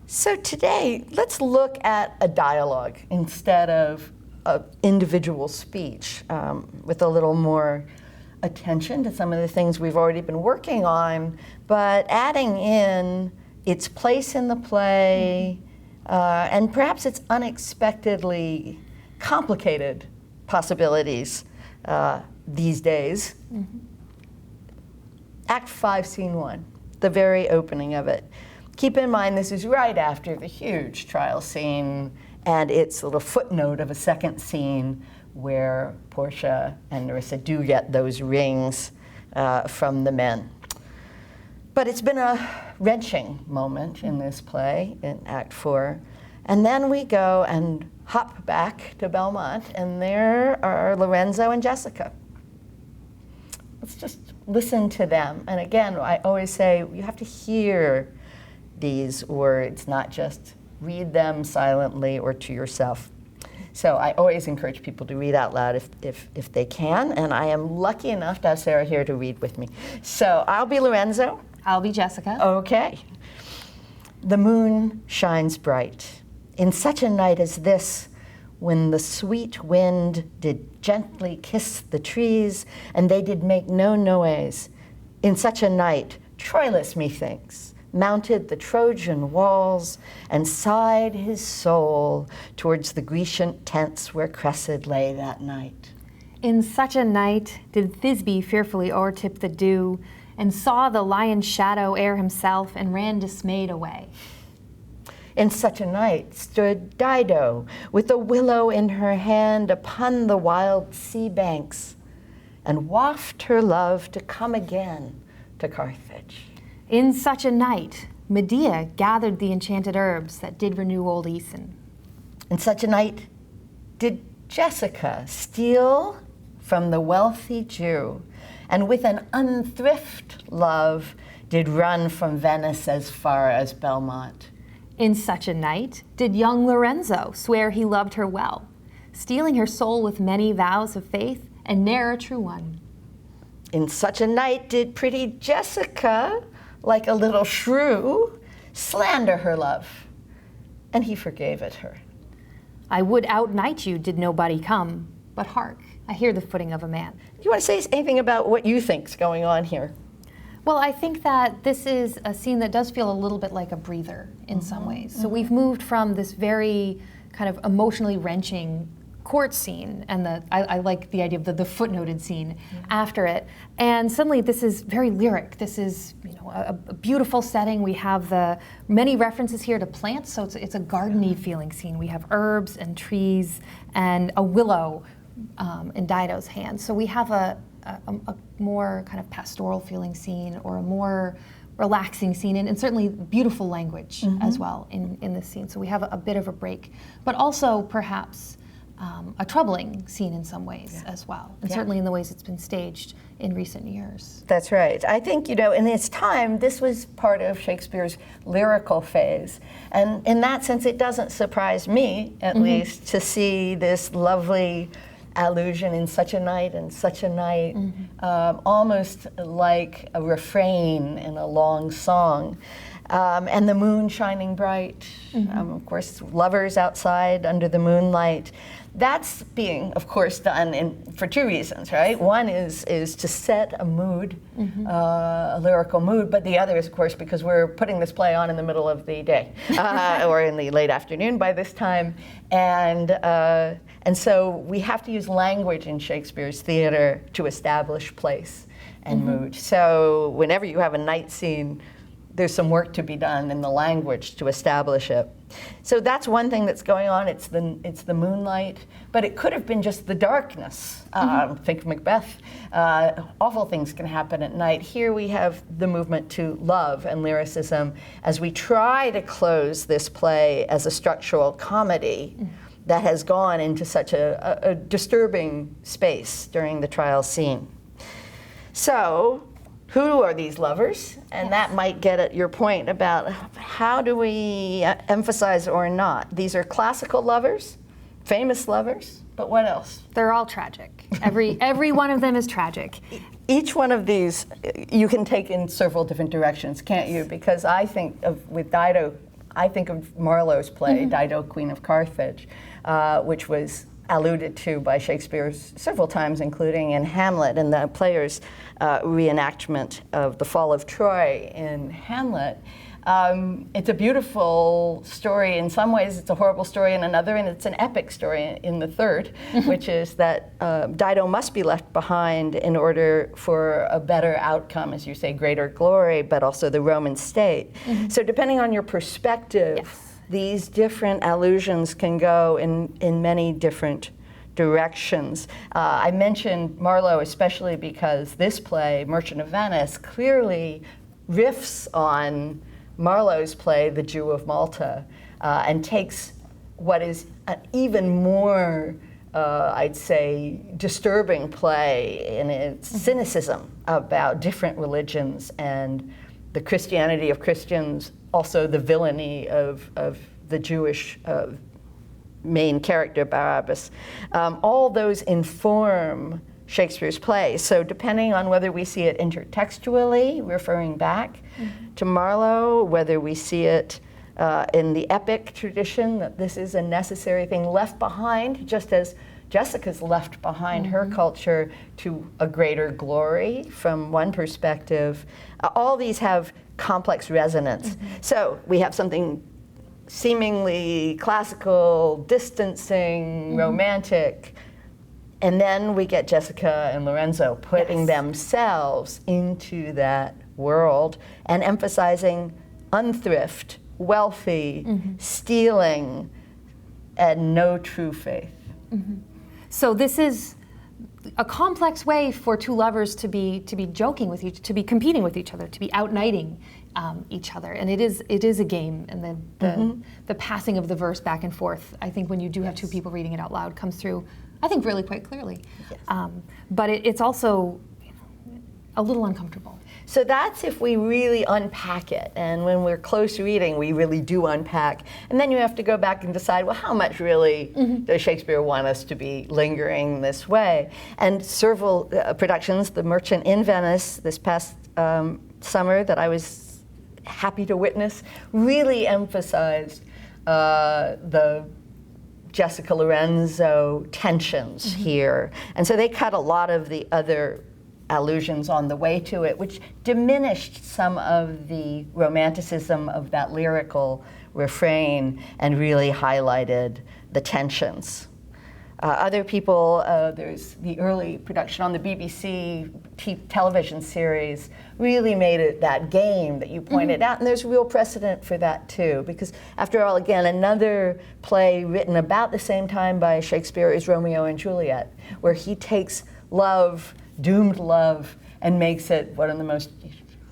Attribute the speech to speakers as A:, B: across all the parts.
A: So today, let's look at a dialogue instead of individual speech, with a little more attention to some of the things we've already been working on, but adding in its place in the play, and perhaps its unexpectedly complicated possibilities these days. Act 5, Scene 1, the very opening of it. Keep in mind, this is right after the huge trial scene, and it's a little footnote of a second scene where Portia and Nerissa do get those rings from the men. But it's been a wrenching moment in this play, in Act 4. And then we go and hop back to Belmont, and there are Lorenzo and Jessica. Let's just listen to them. And again, I always say, you have to hear these words, not just read them silently or to yourself. So I always encourage people to read out loud if they can, and I am lucky enough to have Sarah here to read with me. So I'll be Lorenzo.
B: I'll be Jessica.
A: Okay. The moon shines bright in such a night as this, when the sweet wind did gently kiss the trees, and they did make no noise. In such a night, Troilus, methinks, mounted the Trojan walls, and sighed his soul towards the Grecian tents where Cressid lay that night.
B: In such a night did Thisbe fearfully o'ertip the dew, and saw the lion's shadow ere himself, and ran dismayed away.
A: In such a night stood Dido, with a willow in her hand upon the wild sea banks, and waft her love to come again to Carthage.
B: In such a night, Medea gathered the enchanted herbs that did renew old Aeson.
A: In such a night did Jessica steal from the wealthy Jew, and with an unthrift love did run from Venice as far as Belmont.
B: In such a night did young Lorenzo swear he loved her well, stealing her soul with many vows of faith, and ne'er a true one.
A: In such a night did pretty Jessica, like a little shrew, slander her love, and he forgave it her.
B: I would outnight you did nobody come, but hark, I hear the footing of a man.
A: Do you want to say anything about what you think's going on here?
B: Well, I think that this is a scene that does feel a little bit like a breather in some ways. So we've moved from this very kind of emotionally wrenching court scene, and I like the idea of the footnoted scene after it. And suddenly this is very lyric. This is a beautiful setting. We have the many references here to plants, so it's a garden-y feeling scene. We have herbs and trees and a willow in Dido's hand. So we have a more kind of pastoral feeling scene, or a more relaxing scene, and certainly beautiful language as well in this scene. So we have a bit of a break, but also perhaps a troubling scene in some ways as well, and certainly in the ways it's been staged in recent years.
A: That's right. I think, in its time, this was part of Shakespeare's lyrical phase. And in that sense, it doesn't surprise me, at least, to see this lovely allusion in such a night and such a night, almost like a refrain in a long song. And the moon shining bright, of course, lovers outside under the moonlight. That's being, of course, done for two reasons, right? One is to set a mood, a lyrical mood, but the other is, of course, because we're putting this play on in the middle of the day, or in the late afternoon by this time, and so we have to use language in Shakespeare's theater to establish place and mood. So whenever you have a night scene, there's some work to be done in the language to establish it. So that's one thing that's going on. It's the moonlight, but it could have been just the darkness. Think of Macbeth. Awful things can happen at night. Here we have the movement to love and lyricism as we try to close this play as a structural comedy that has gone into such a disturbing space during the trial scene. So, who are these lovers? And that might get at your point about how do we emphasize or not. These are classical lovers, famous lovers, but what else?
B: They're all tragic. Every one of them is tragic.
A: Each one of these you can take in several different directions, can't you? Because I think with Dido, I think of Marlowe's play, Dido, Queen of Carthage, which was alluded to by Shakespeare several times, including in Hamlet, and the player's reenactment of the fall of Troy in Hamlet. It's a beautiful story in some ways, it's a horrible story in another, and it's an epic story in the third, which is that Dido must be left behind in order for a better outcome, as you say, greater glory, but also the Roman state. So depending on your perspective, these different allusions can go in many different directions. I mentioned Marlowe especially because this play, Merchant of Venice, clearly riffs on Marlowe's play, The Jew of Malta, and takes what is an even more, I'd say, disturbing play in its cynicism about different religions and the Christianity of Christians, also the villainy of the Jewish main character, Barabbas. All those inform Shakespeare's play. So depending on whether we see it intertextually, referring back to Marlowe, whether we see it in the epic tradition, that this is a necessary thing left behind, just as Jessica's left behind her culture to a greater glory from one perspective. All these have complex resonance. So we have something seemingly classical, distancing, romantic, and then we get Jessica and Lorenzo putting themselves into that world and emphasizing unthrift, wealthy, stealing, and no true faith.
B: So this is a complex way for two lovers to be joking with each, to be competing with each other, to be outknighting each other, and it is a game. And the passing of the verse back and forth, I think when you do have two people reading it out loud, comes through, I think, really quite clearly. But it's also a little uncomfortable.
A: So that's if we really unpack it, and when we're close reading, we really do unpack. And then you have to go back and decide, well, how much really does Shakespeare want us to be lingering this way? And several productions, The Merchant in Venice this past summer that I was happy to witness, really emphasized the Jessica Lorenzo tensions here. And so they cut a lot of the other allusions on the way to it, which diminished some of the romanticism of that lyrical refrain and really highlighted the tensions. Other people, there's the early production on the BBC television series, really made it that game that you pointed out, and there's real precedent for that too, because after all, again, another play written about the same time by Shakespeare is Romeo and Juliet, where he takes love, doomed love, and makes it one of the most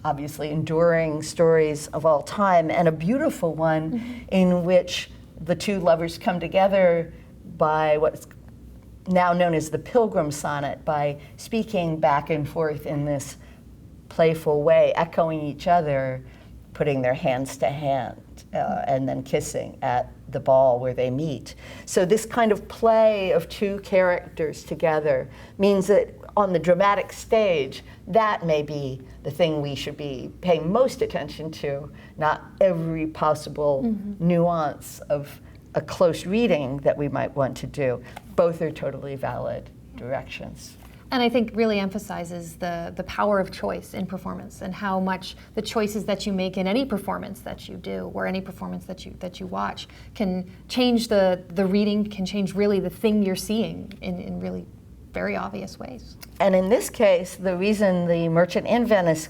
A: obviously enduring stories of all time, and a beautiful one in which the two lovers come together by what's now known as the Pilgrim Sonnet, by speaking back and forth in this playful way, echoing each other, putting their hands to hand, and then kissing at the ball where they meet. So this kind of play of two characters together means that on the dramatic stage, that may be the thing we should be paying most attention to, not every possible nuance of a close reading that we might want to do. Both are totally valid directions.
B: And I think really emphasizes the power of choice in performance, and how much the choices that you make in any performance that you do, or any performance that you watch, can change the reading, can change really the thing you're seeing in really very obvious ways.
A: And in this case, the reason The Merchant in Venice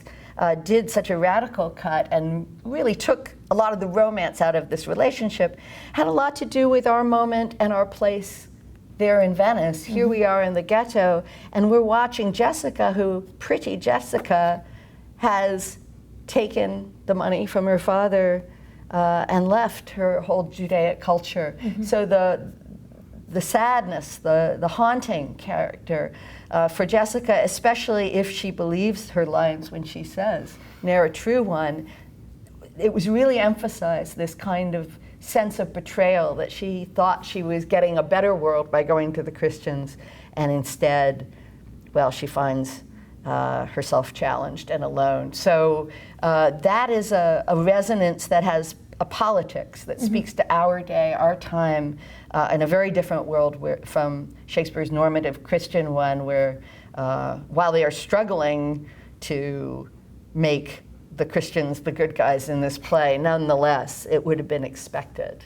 A: did such a radical cut and really took a lot of the romance out of this relationship had a lot to do with our moment and our place there in Venice. Here we are in the ghetto, and we're watching Jessica, who, pretty Jessica, has taken the money from her father and left her whole Judaic culture. So the sadness, the haunting character for Jessica, especially if she believes her lines when she says, "Ne'er a true one," it was really emphasized, this kind of sense of betrayal, that she thought she was getting a better world by going to the Christians, and instead, well, she finds herself challenged and alone. So that is a resonance that has a politics that speaks to our day, our time, in a very different world from Shakespeare's normative Christian one, where while they are struggling to make the Christians the good guys in this play, nonetheless, it would have been expected.